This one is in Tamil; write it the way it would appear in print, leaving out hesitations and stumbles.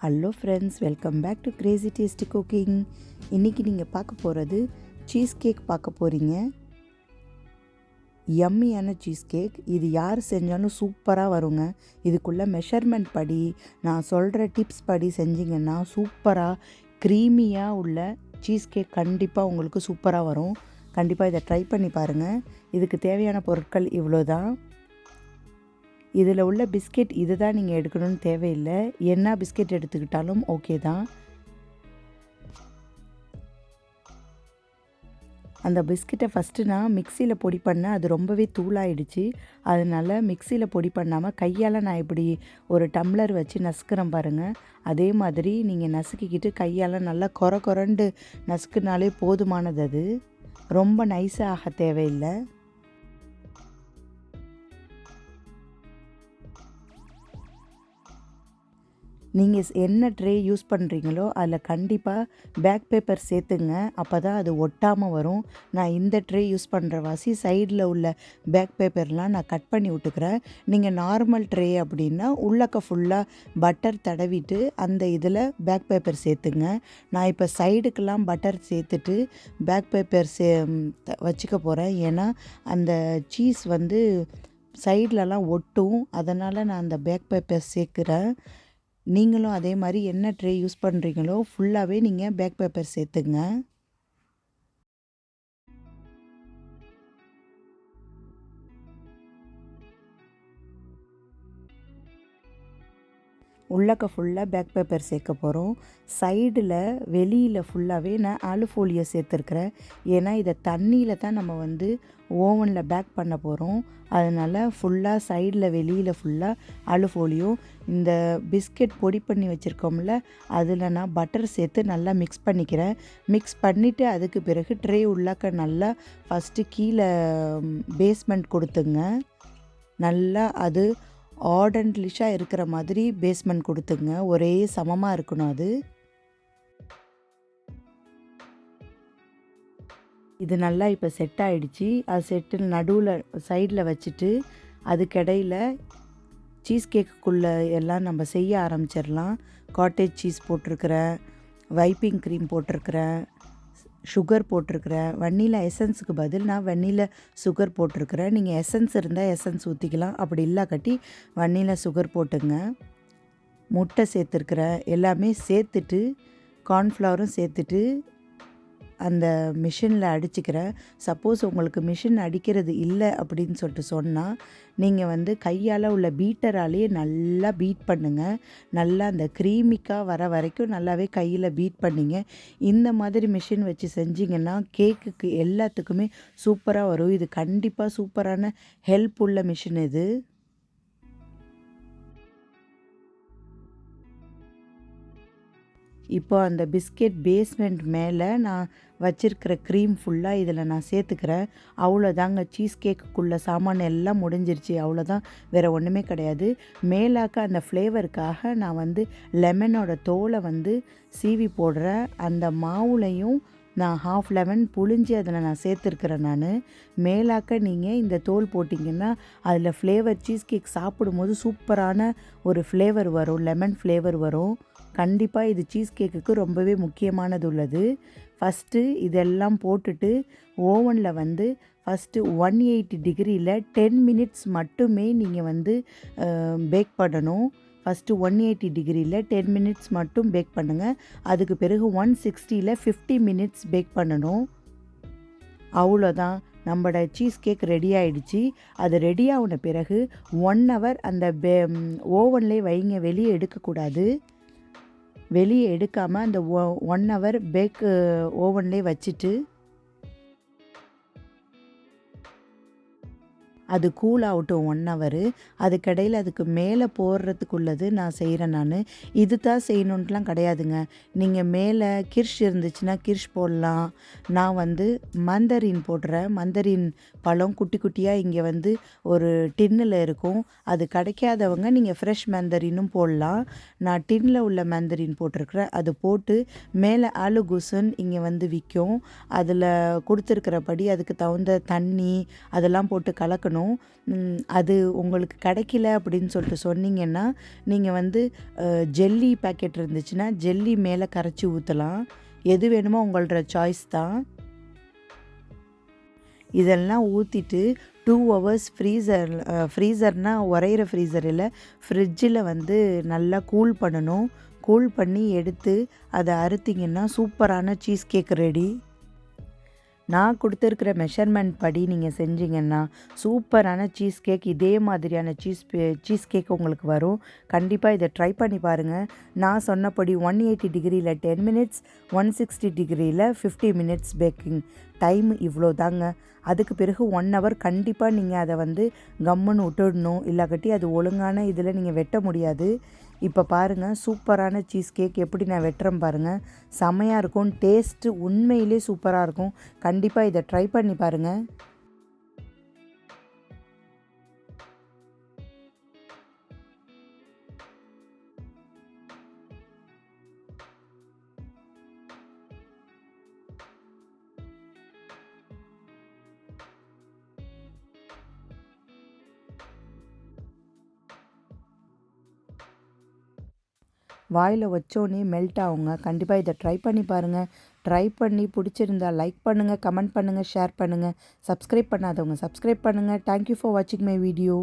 Hello friends, welcome back to crazy tasty cooking. இன்றைக்கி நீங்கள் பார்க்க போகிறது சீஸ் கேக் பார்க்க போகிறீங்க. யம்மியான சீஸ் கேக். இது யார் செஞ்சாலும் சூப்பராக வருங்க. இதுக்குள்ளே மெஷர்மெண்ட் படி நான் சொல்கிற டிப்ஸ் படி செஞ்சிங்கன்னா சூப்பராக க்ரீமியாக உள்ள சீஸ் கேக் கண்டிப்பாக உங்களுக்கு சூப்பராக வரும். கண்டிப்பாக இதை ட்ரை பண்ணி பாருங்கள். இதுக்கு தேவையான பொருட்கள் இவ்வளோ தான். இதில் உள்ள பிஸ்கெட் இது தான் நீங்கள் எடுக்கணும்னு தேவையில்லை. என்ன பிஸ்கெட் எடுத்துக்கிட்டாலும் ஓகே தான். அந்த பிஸ்கெட்டை ஃபஸ்ட்டு நான் மிக்சியில் பொடி பண்ணேன். அது ரொம்பவே தூளாயிடுச்சு. அதனால் மிக்சியில் பொடி பண்ணாமல் கையால் நான் இப்படி ஒரு டம்ளர் வச்சு நசுக்கிறேன் பாருங்கள். அதே மாதிரி நீங்கள் நசுக்கிக்கிட்டு கையால் நல்லா கொரண்டு நசுக்குனாலே போதுமானது. அது ரொம்ப நைஸாக ஆக தேவையில்லை. நீங்கள் என்ன ட்ரே யூஸ் பண்ணுறீங்களோ அதில் கண்டிப்பாக பேக் பேப்பர் சேர்த்துங்க. அப்போ தான் அது ஒட்டாமல் வரும். நான் இந்த ட்ரே யூஸ் பண்ணுற வாசி சைடில் உள்ள பேக் பேப்பர்லாம் நான் கட் பண்ணி விட்டுக்கிறேன். நீங்கள் நார்மல் ட்ரே அப்படின்னா உள்ளக்க ஃபுல்லாக பட்டர் தடவிட்டு அந்த இதில் பேக் பேப்பர் சேர்த்துங்க. நான் இப்போ சைடுக்கெல்லாம் பட்டர் சேர்த்துட்டு பேக் பேப்பர் வச்சுக்க போகிறேன். ஏன்னா அந்த சீஸ் சைட்லலாம் ஒட்டும். அதனால் நான் அந்த பேக் பேப்பர் சேர்க்குறேன். நீங்களும் அதே மாதிரி என்ன ட்ரே யூஸ் பண்ணுறீங்களோ ஃபுல்லாகவே நீங்கள் பேக் பேப்பர் சேர்த்துங்க. உள்ளக்க ஃபுல்லாக பேக் பேப்பர் சேர்க்க போகிறோம். சைடில் வெளியில் ஃபுல்லாகவே நான் ஆலுஃபோலியோ சேர்த்துருக்குறேன். ஏன்னா இதை தண்ணியில் தான் நம்ம ஓவனில் பேக் பண்ண போகிறோம். அதனால் ஃபுல்லாக சைடில் வெளியில் ஃபுல்லாக ஆலுஃபோலியோ. இந்த பிஸ்கெட் பொடி பண்ணி வச்சுருக்கோம்ல, அதில் நான் பட்டர் சேர்த்து நல்லா மிக்ஸ் பண்ணிக்கிறேன். மிக்ஸ் பண்ணிவிட்டு அதுக்கு பிறகு ட்ரே உள்ளக்க நல்லா ஃபஸ்ட்டு கீழே பேஸ்மெண்ட் கொடுத்துங்க. நல்லா அது ஆர்டன்ட்லிஷாக இருக்கிற மாதிரி பேஸ்மெண்ட் கொடுத்துங்க. ஒரே சமமாக இருக்கணும் அது. இது நல்லா இப்போ செட் ஆகிடுச்சு. அது செட்டு நடுவில் சைடில் வச்சுட்டு அதுக்கிடையில் சீஸ் கேக்குக்குள்ளே எல்லாம் நம்ம செய்ய ஆரம்பிச்சிடலாம். காட்டேஜ் சீஸ் போட்டிருக்கிறேன், வைப்பிங் க்ரீம் போட்டிருக்கிறேன், சுகர் போட்டிருக்கிறேன். வெண்ணிலா எசன்ஸுக்கு பதில் நான் வெண்ணிலா சுகர் போட்டிருக்கிறேன். நீங்கள் எசன்ஸ் இருந்தால் எசன்ஸ் ஊற்றிக்கலாம். அப்படி இல்லாக்கட்டி வெண்ணிலா சுகர் போட்டுங்க. முட்டை சேர்த்துருக்குறேன். எல்லாமே சேர்த்துட்டு கார்ன்ஃப்ளவரும் சேர்த்துட்டு அந்த மிஷினில் அடிச்சுக்கிறேன். சப்போஸ் உங்களுக்கு மிஷின் அடிக்கிறது இல்லை அப்படின்னு சொன்னால் நீங்கள் கையால் உள்ள பீட்டராலேயே நல்லா பீட் பண்ணுங்கள். நல்லா அந்த க்ரீமிக்காக வர வரைக்கும் நல்லாவே கையில் பீட் பண்ணிங்க. இந்த மாதிரி மிஷின் வச்சு செஞ்சிங்கன்னா கேக்குக்கு எல்லாத்துக்குமே சூப்பராக வரும். இது கண்டிப்பாக சூப்பரான ஹெல்ப் உள்ள மிஷின் இது. இப்போ அந்த பிஸ்கெட் பேஸ்மெண்ட் மேலே நான் வச்சுருக்கிற க்ரீம் ஃபுல்லாக இதில் நான் சேர்த்துக்கிறேன். அவ்வளோதாங்க, சீஸ் கேக்குக்குள்ளே சாமான் எல்லாம் முடிஞ்சிருச்சு. அவ்வளோதான், வேறு ஒன்றுமே கிடையாது. மேலாக்க அந்த ஃப்ளேவருக்காக நான் லெமனோட தோலை சீவி போடுறேன். அந்த மாவுலையும் நான் ஹாஃப் லெமன் புழிஞ்சி அதில் நான் சேர்த்துருக்குறேன். நான் மேலாக்க நீங்கள் இந்த தோல் போட்டிங்கன்னா அதில் ஃப்ளேவர் சீஸ் கேக் சாப்பிடும்போது சூப்பரான ஒரு ஃப்ளேவர் வரும், லெமன் ஃப்ளேவர் வரும். கண்டிப்பாக இது சீஸ் கேக்குக்கு ரொம்பவே முக்கியமானது உள்ளது. ஃபஸ்ட்டு இதெல்லாம் போட்டுட்டு ஓவனில் ஃபஸ்ட்டு 180 டிகிரியில் 10 மினிட்ஸ் மட்டுமே நீங்கள் பேக் பண்ணணும். ஃபஸ்ட்டு 180 டிகிரியில் 10 மினிட்ஸ் மட்டும் பேக் பண்ணுங்கள். அதுக்கு பிறகு 160ல் 50 மினிட்ஸ் பேக் பண்ணணும். அவ்வளோதான், நம்மளோட சீஸ் கேக் ரெடி ஆகிடுச்சு. அது ரெடி ஆகின பிறகு 1 ஹவர் அந்த ஓவன்லேயே வைங்க. வெளியே எடுக்கக்கூடாது. வெளியே எடுக்காமல் அந்த 1 ஹவர் பேக் ஓவன்லேயே வச்சுட்டு அது கூல் ஆகட்டும் 1 ஹவரு. அதுக்கடையில் அதுக்கு மேலே போடுறதுக்குள்ளது நான் செய்கிறேன். நான் இது தான் செய்யணுன்ட்டுலாம் கிடையாதுங்க. நீங்கள் மேலே கிர்ஷ் இருந்துச்சுன்னா கிர்ஷ் போடலாம். நான் மந்தரின் போடுறேன். மந்தரின் பழம் குட்டி குட்டியாக இங்கே ஒரு டின்னில் இருக்கும். அது கிடைக்காதவங்க நீங்கள் ஃப்ரெஷ் மந்தரினும் போடலாம். நான் டின்னில் உள்ள மந்தரின் போட்டிருக்கிறேன். அது போட்டு மேலே ஆலுகுசன் இங்கே விற்கும். அதில் கொடுத்துருக்கிறபடி அதுக்கு தகுந்த தண்ணி அதெல்லாம் போட்டு கலக்கணும். ஊற்றணும். அது உங்களுக்கு கிடைக்கல அப்படின்னு சொல்லிட்டு சொன்னீங்கன்னா, நீங்கள் வந்து ஜெல்லி பேக்கெட் இருந்துச்சுன்னா, ஜெல்லி மேலே கரைச்சி ஊற்றலாம். எது வேணுமோ உங்களோட சாய்ஸ் தான். இதெல்லாம் ஊற்றிட்டு 2 ஹவர்ஸ் ஃப்ரீசர்னால் உறையிற ஃப்ரீசர் இல்லை, ஃப்ரிட்ஜில் வந்து நல்லா கூல் பண்ணணும். கூல் பண்ணி எடுத்து அதை அறுத்திங்கன்னா சூப்பரான சீஸ் கேக் ரெடி. நான் கொடுத்துருக்கிற மெஷர்மெண்ட் படி நீங்கள் செஞ்சீங்கன்னா சூப்பரான சீஸ் கேக், இதே மாதிரியான சீஸ் கேக் உங்களுக்கு வரும். கண்டிப்பாக இதை ட்ரை பண்ணி பாருங்கள். நான் சொன்னபடி 180 டிகிரியில் 10 மினிட்ஸ், 160 டிகிரியில் 50 மினிட்ஸ் பேக்கிங் டைம் இவ்வளோ தாங்க. அதுக்கு பிறகு 1 ஹவர் கண்டிப்பாக நீங்கள் அதை வந்து கம்முன்னு விட்டுடணும். இல்லாக்கட்டி அது ஒழுங்கான இதில் நீங்கள் வெட்ட முடியாது. இப்போ பாருங்கள், சூப்பரான சீஸ் கேக் எப்படி நான் வெட்டுறேன் பாருங்கள். செமையாக இருக்கும். டேஸ்ட்டு உண்மையிலே சூப்பராக இருக்கும். கண்டிப்பாக இதை ட்ரை பண்ணி பாருங்கள். வாயில் வச்சோன்னே மெல்ட் ஆகுங்க. கண்டிப்பாக இதை ட்ரை பண்ணி பாருங்கள். ட்ரை பண்ணி பிடிச்சிருந்தா லைக் பண்ணுங்கள், கமெண்ட் பண்ணுங்கள், ஷேர் பண்ணுங்கள். சப்ஸ்கிரைப் பண்ணாதவங்க சப்ஸ்கிரைப் பண்ணுங்கள். தேங்க்யூ ஃபார் வாட்சிங் மை வீடியோ.